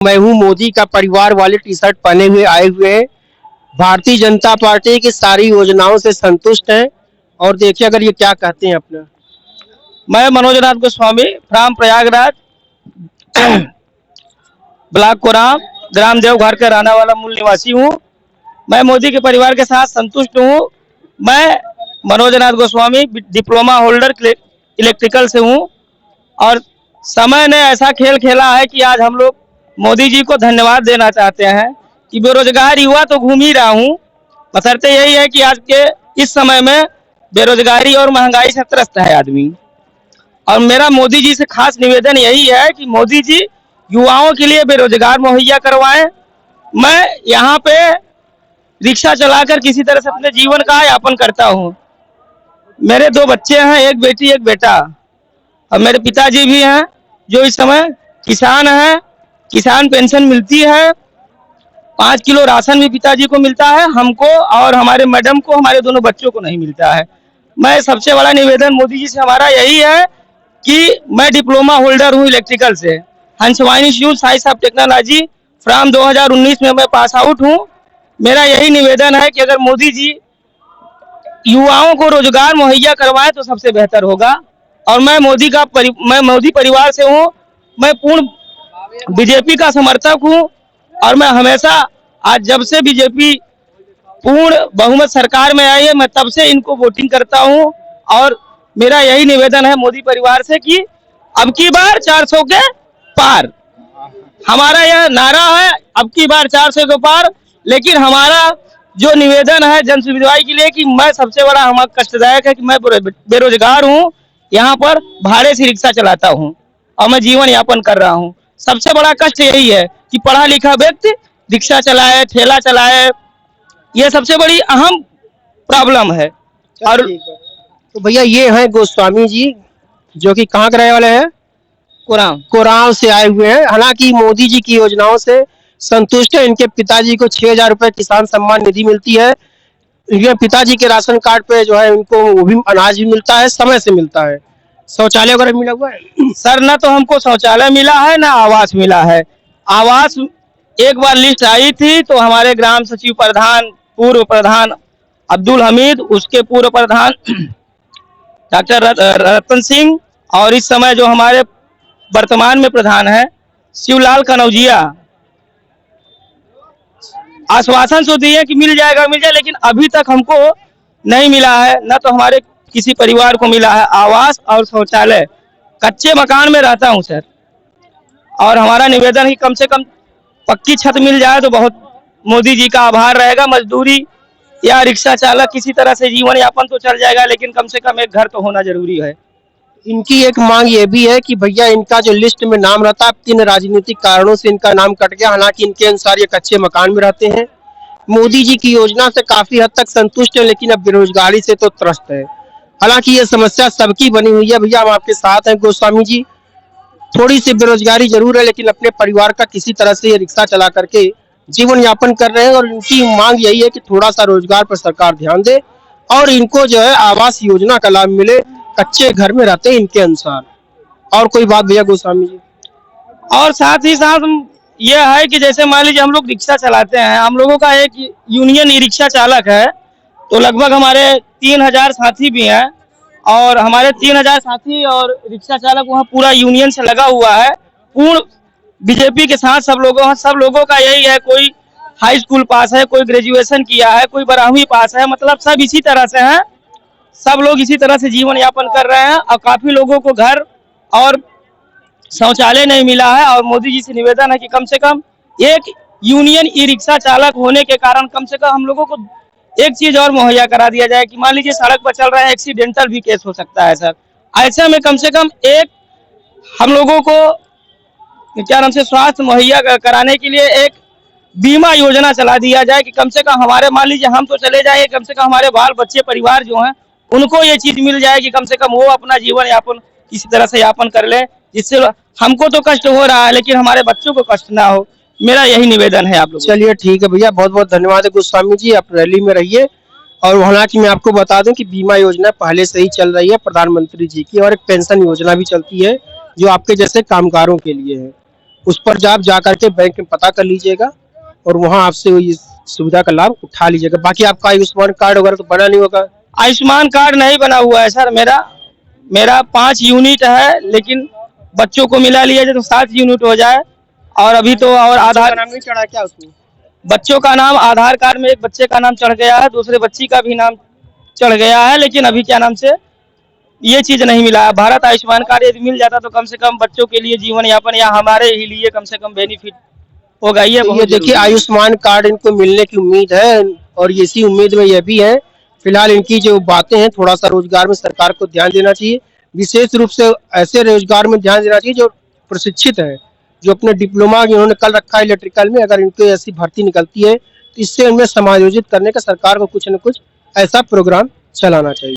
मैं हूँ मोदी का परिवार वाले टी शर्ट पहने हुए आए हुए हैं। भारतीय जनता पार्टी की सारी योजनाओं से संतुष्ट हैं। और देखिए अगर ये क्या कहते हैं अपना। मैं मनोज नाथ गोस्वामी फ्राम प्रयागराज ब्लॉक कोराम ग्राम देवघर का रहने वाला मूल निवासी हूँ। मैं मोदी के परिवार के साथ संतुष्ट हूँ। मैं मनोज नाथ गोस्वामी डिप्लोमा होल्डर इलेक्ट्रिकल से हूँ और समय ने ऐसा खेल खेला है कि आज हम लोग मोदी जी को धन्यवाद देना चाहते हैं कि बेरोजगार युवा तो घूम ही रहा हूँ। बशर्ते यही है कि आज के इस समय में बेरोजगारी और महंगाई से त्रस्त है आदमी। और मेरा मोदी जी से खास निवेदन यही है कि मोदी जी युवाओं के लिए बेरोजगार मुहैया करवाएं। मैं यहाँ पे रिक्शा चलाकर किसी तरह से अपने जीवन का यापन करता हूँ। मेरे 2 बच्चे हैं, एक बेटी एक बेटा, और मेरे पिताजी भी हैं जो इस समय किसान हैं। किसान पेंशन मिलती है, 5 किलो राशन भी पिताजी को मिलता है, हमको और हमारे मैडम को, हमारे दोनों बच्चों को नहीं मिलता है। मैं सबसे बड़ा निवेदन मोदी जी से हमारा यही है कि मैं डिप्लोमा होल्डर हूँ इलेक्ट्रिकल से, Hanswani institute science of technology from 2019 में मैं पास आउट हूँ। मेरा यही निवेदन है कि अगर मोदी जी युवाओं को रोजगार मुहैया करवाए तो सबसे बेहतर होगा। और मैं मोदी परिवार से हूँ। मैं पूर्ण बीजेपी का समर्थक हूँ और मैं हमेशा, आज जब से बीजेपी पूर्ण बहुमत सरकार में आई है, मैं तब से इनको वोटिंग करता हूँ। और मेरा यही निवेदन है मोदी परिवार से कि अब की बार 400 के पार, हमारा यह नारा है, अब की बार 400 के पार। लेकिन हमारा जो निवेदन है जन सुविधाई के लिए कि मैं सबसे बड़ा हमारा कष्टदायक है कि मैं बेरोजगार हूँ, यहाँ पर भाड़े से रिक्शा चलाता हूँ और मैं जीवन यापन कर रहा हूँ। सबसे बड़ा कष्ट यही है कि पढ़ा लिखा व्यक्ति रिक्शा चलाए, ठेला चलाए, ये सबसे बड़ी अहम प्रॉब्लम है। और तो भैया ये हैं गोस्वामी जी, जो कि कहाँ के रहने वाले हैं, कोराम से आए हुए हैं। हालांकि मोदी जी की योजनाओं से संतुष्ट है। इनके पिताजी को 6,000 रुपए किसान सम्मान निधि मिलती है। इनके पिताजी के राशन कार्ड पे जो है उनको वो भी अनाज भी मिलता है, समय से मिलता है। शौचालय वगैरह मिला हुआ है सर, न तो हमको शौचालय मिला है ना आवास मिला है। आवास एक बार लिस्ट आई थी तो हमारे ग्राम सचिव प्रधान, पूर्व प्रधान अब्दुल हमीद, उसके पूर्व प्रधान डॉक्टर रतन सिंह, और इस समय जो हमारे वर्तमान में प्रधान है शिवलाल कनौजिया, आश्वासन तो दिए कि मिल जाएगा, लेकिन अभी तक हमको नहीं मिला है। न तो हमारे किसी परिवार को मिला है आवास और शौचालय। कच्चे मकान में रहता हूं सर, और हमारा निवेदन है कि कम से कम पक्की छत मिल जाए तो बहुत मोदी जी का आभार रहेगा। मजदूरी या रिक्शा चालक किसी तरह से जीवन यापन तो चल जाएगा, लेकिन कम से कम एक घर तो होना जरूरी है। इनकी एक मांग ये भी है कि भैया इनका जो लिस्ट में नाम रहता है, 3 राजनीतिक कारणों से इनका नाम कट गया। हालांकि इनके अनुसार ये कच्चे मकान में रहते हैं। मोदी जी की योजना से काफी हद तक संतुष्ट है, लेकिन अब बेरोजगारी से तो त्रस्त है। हालांकि ये समस्या सबकी बनी हुई है। भैया हम आपके साथ हैं गोस्वामी जी। थोड़ी सी बेरोजगारी जरूर है, लेकिन अपने परिवार का किसी तरह से ये रिक्शा चला करके जीवन यापन कर रहे हैं। और इनकी मांग यही है कि थोड़ा सा रोजगार पर सरकार ध्यान दे और इनको जो है आवास योजना का लाभ मिले। कच्चे घर में रहते हैं इनके अनुसार। और कोई बात भैया गोस्वामी जी? और साथ ही साथ यह है कि जैसे मान लीजिए हम लोग रिक्शा चलाते हैं, हम लोगों का एक यूनियन ई रिक्शा चालक है, तो लगभग हमारे 3,000 साथी भी हैं। और हमारे 3,000 साथी और रिक्शा चालक वहाँ पूरा यूनियन से लगा हुआ है, पूर्ण बीजेपी के साथ सब लोगों का यही है। कोई हाई स्कूल पास है, कोई ग्रेजुएशन किया है, कोई 12वीं पास है, मतलब सब इसी तरह से हैं। सब लोग इसी तरह से जीवन यापन कर रहे हैं और काफी लोगों को घर और शौचालय नहीं मिला है। और मोदी जी से निवेदन है कि कम से कम एक यूनियन ई रिक्शा चालक होने के कारण कम से कम हम लोगों को एक चीज और मुहैया करा दिया जाए कि मान लीजिए सड़क पर चल रहे हैं, एक्सीडेंटल भी केस हो सकता है सर। ऐसे में कम से कम एक हम लोगों को क्या नाम से स्वास्थ्य मुहैया कराने के लिए एक बीमा योजना चला दिया जाए कि कम से कम हमारे, मान लीजिए हम तो चले जाएंगे, कम से कम हमारे बाल बच्चे परिवार जो हैं उनको ये चीज मिल जाए कि कम से कम वो अपना जीवन यापन किसी तरह से यापन कर ले, जिससे हमको तो कष्ट हो रहा है लेकिन हमारे बच्चों को कष्ट ना हो। मेरा यही निवेदन है आप लोग। चलिए ठीक है भैया, बहुत बहुत धन्यवाद है गोस्वामी जी। आप रैली में रहिए। और हालांकि मैं आपको बता दूं कि बीमा योजना पहले से ही चल रही है प्रधानमंत्री जी की, और एक पेंशन योजना भी चलती है जो आपके जैसे कामगारों के लिए है। उस पर आप जा करके बैंक में पता कर लीजिएगा और वहां आपसे इस सुविधा का लाभ उठा लीजिएगा। बाकी आपका आयुष्मान कार्ड वगैरह तो बना नहीं होगा। आयुष्मान कार्ड नहीं बना हुआ है सर। मेरा मेरा 5 यूनिट है, लेकिन बच्चों को मिला लिया जाए तो 7 यूनिट हो जाए। और अभी तो और आधार नाम नहीं चढ़ा क्या उसमें? बच्चों का नाम आधार कार्ड में एक बच्चे का नाम चढ़ गया है, दूसरे बच्ची का भी नाम चढ़ गया है, लेकिन अभी क्या नाम से ये चीज नहीं मिला है। भारत आयुष्मान कार्ड यदि मिल जाता तो कम से कम बच्चों के लिए जीवन यापन या हमारे ही लिए कम से कम बेनिफिट होगा। ये तो ये बहुत देखिए जरूरी है। आयुष्मान कार्ड इनको मिलने की उम्मीद है और इसी उम्मीद में ये भी है। फिलहाल इनकी जो बातें हैं, थोड़ा सा रोजगार में सरकार को ध्यान देना चाहिए, विशेष रूप से ऐसे रोजगार में ध्यान देना चाहिए जो प्रशिक्षित है, जो अपने डिप्लोमा इन्होंने कर रखा है इलेक्ट्रिकल में। अगर इनको ऐसी भर्ती निकलती है तो इससे उनमें समायोजित करने का सरकार को कुछ न कुछ ऐसा प्रोग्राम चलाना चाहिए।